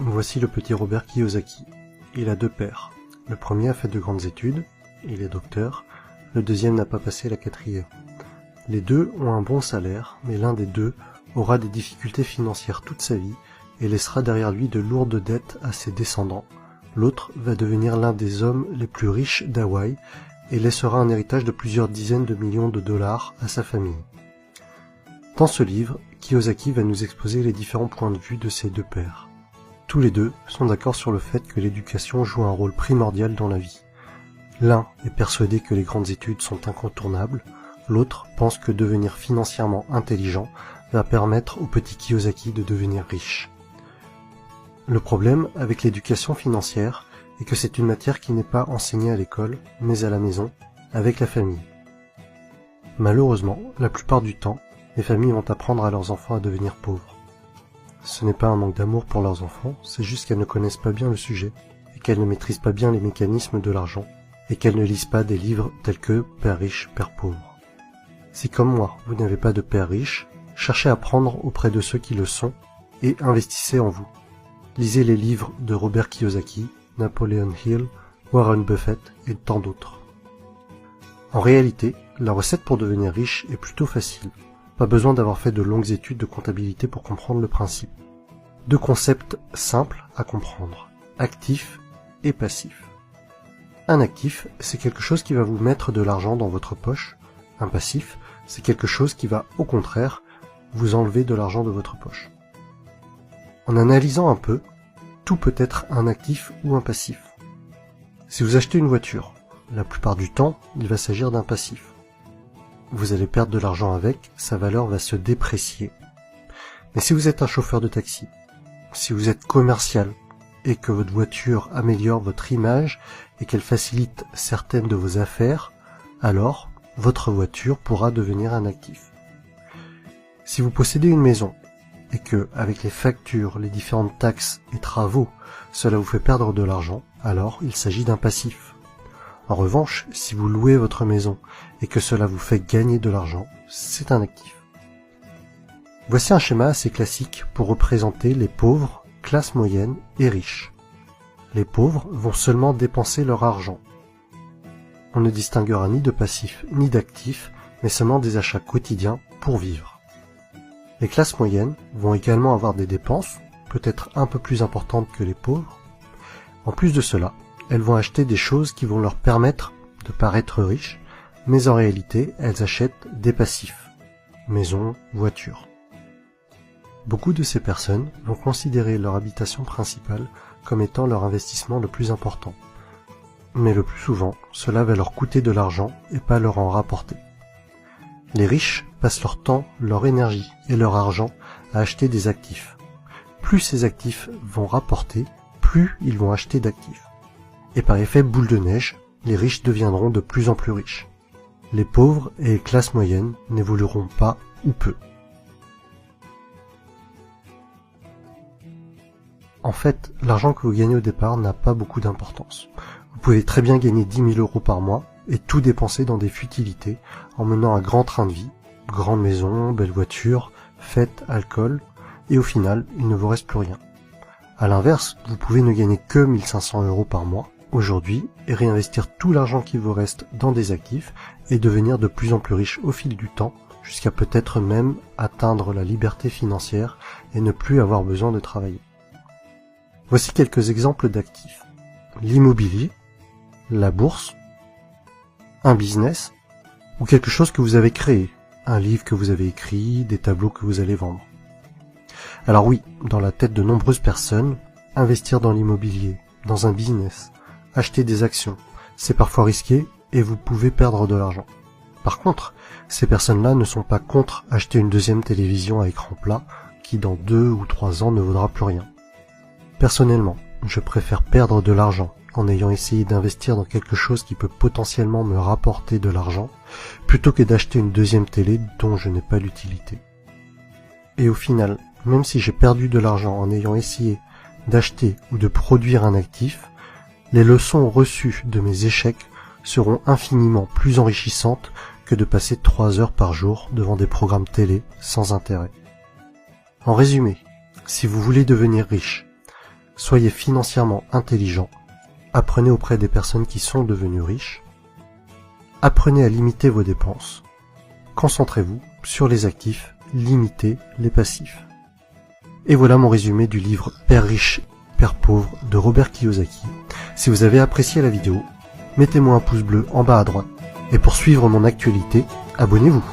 Voici le petit Robert Kiyosaki. Il a deux pères. Le premier a fait de grandes études, il est docteur, le deuxième n'a pas passé la quatrième. Les deux ont un bon salaire, mais l'un des deux aura des difficultés financières toute sa vie et laissera derrière lui de lourdes dettes à ses descendants. L'autre va devenir l'un des hommes les plus riches d'Hawaï et laissera un héritage de plusieurs dizaines de millions de dollars à sa famille. Dans ce livre, Kiyosaki va nous exposer les différents points de vue de ces deux pères. Tous les deux sont d'accord sur le fait que l'éducation joue un rôle primordial dans la vie. L'un est persuadé que les grandes études sont incontournables, l'autre pense que devenir financièrement intelligent va permettre au petit Kiyosaki de devenir riche. Le problème avec l'éducation financière est que c'est une matière qui n'est pas enseignée à l'école, mais à la maison, avec la famille. Malheureusement, la plupart du temps, les familles vont apprendre à leurs enfants à devenir pauvres. Ce n'est pas un manque d'amour pour leurs enfants, c'est juste qu'elles ne connaissent pas bien le sujet, et qu'elles ne maîtrisent pas bien les mécanismes de l'argent, et qu'elles ne lisent pas des livres tels que « Père riche, Père pauvre ». Si comme moi, vous n'avez pas de père riche, cherchez à apprendre auprès de ceux qui le sont, et investissez en vous. Lisez les livres de Robert Kiyosaki, Napoleon Hill, Warren Buffett et tant d'autres. En réalité, la recette pour devenir riche est plutôt facile. Pas besoin d'avoir fait de longues études de comptabilité pour comprendre le principe. Deux concepts simples à comprendre, actif et passif. Un actif, c'est quelque chose qui va vous mettre de l'argent dans votre poche. Un passif, c'est quelque chose qui va, au contraire, vous enlever de l'argent de votre poche. En analysant un peu, tout peut être un actif ou un passif. Si vous achetez une voiture, la plupart du temps, il va s'agir d'un passif. Vous allez perdre de l'argent avec, sa valeur va se déprécier. Mais si vous êtes un chauffeur de taxi, si vous êtes commercial, et que votre voiture améliore votre image et qu'elle facilite certaines de vos affaires, alors votre voiture pourra devenir un actif. Si vous possédez une maison, et que, avec les factures, les différentes taxes et travaux, cela vous fait perdre de l'argent, alors il s'agit d'un passif. En revanche, si vous louez votre maison et que cela vous fait gagner de l'argent, c'est un actif. Voici un schéma assez classique pour représenter les pauvres, classe moyenne et riches. Les pauvres vont seulement dépenser leur argent. On ne distinguera ni de passif ni d'actif, mais seulement des achats quotidiens pour vivre. Les classes moyennes vont également avoir des dépenses, peut-être un peu plus importantes que les pauvres. En plus de cela, elles vont acheter des choses qui vont leur permettre de paraître riches, mais en réalité, elles achètent des passifs, maison, voiture. Beaucoup de ces personnes vont considérer leur habitation principale comme étant leur investissement le plus important. Mais le plus souvent, cela va leur coûter de l'argent et pas leur en rapporter. Les riches passent leur temps, leur énergie et leur argent à acheter des actifs. Plus ces actifs vont rapporter, plus ils vont acheter d'actifs. Et par effet boule de neige, les riches deviendront de plus en plus riches. Les pauvres et les classes moyennes n'évolueront pas ou peu. En fait, l'argent que vous gagnez au départ n'a pas beaucoup d'importance. Vous pouvez très bien gagner 10 000 € par mois et tout dépenser dans des futilités en menant un grand train de vie, grande maison, belle voiture, fêtes, alcool, et au final, il ne vous reste plus rien. À l'inverse, vous pouvez ne gagner que 1 500 € par mois aujourd'hui et réinvestir tout l'argent qui vous reste dans des actifs et devenir de plus en plus riche au fil du temps, jusqu'à peut-être même atteindre la liberté financière et ne plus avoir besoin de travailler. Voici quelques exemples d'actifs. L'immobilier, la bourse, un business, ou quelque chose que vous avez créé, un livre que vous avez écrit, des tableaux que vous allez vendre. Alors oui, dans la tête de nombreuses personnes, investir dans l'immobilier, dans un business, acheter des actions, c'est parfois risqué et vous pouvez perdre de l'argent. Par contre, ces personnes-là ne sont pas contre acheter une deuxième télévision à écran plat qui dans 2 ou 3 ans ne vaudra plus rien. Personnellement, je préfère perdre de l'argent en ayant essayé d'investir dans quelque chose qui peut potentiellement me rapporter de l'argent, plutôt que d'acheter une deuxième télé dont je n'ai pas l'utilité. Et au final, même si j'ai perdu de l'argent en ayant essayé d'acheter ou de produire un actif, les leçons reçues de mes échecs seront infiniment plus enrichissantes que de passer 3 heures par jour devant des programmes télé sans intérêt. En résumé, si vous voulez devenir riche, Soyez financièrement intelligent. Apprenez auprès des personnes qui sont devenues riches. Apprenez à limiter vos dépenses. Concentrez-vous sur les actifs, limitez les passifs. Et voilà mon résumé du livre Père riche, Père pauvre de Robert Kiyosaki. Si vous avez apprécié la vidéo, mettez-moi un pouce bleu en bas à droite. Et pour suivre mon actualité, abonnez-vous.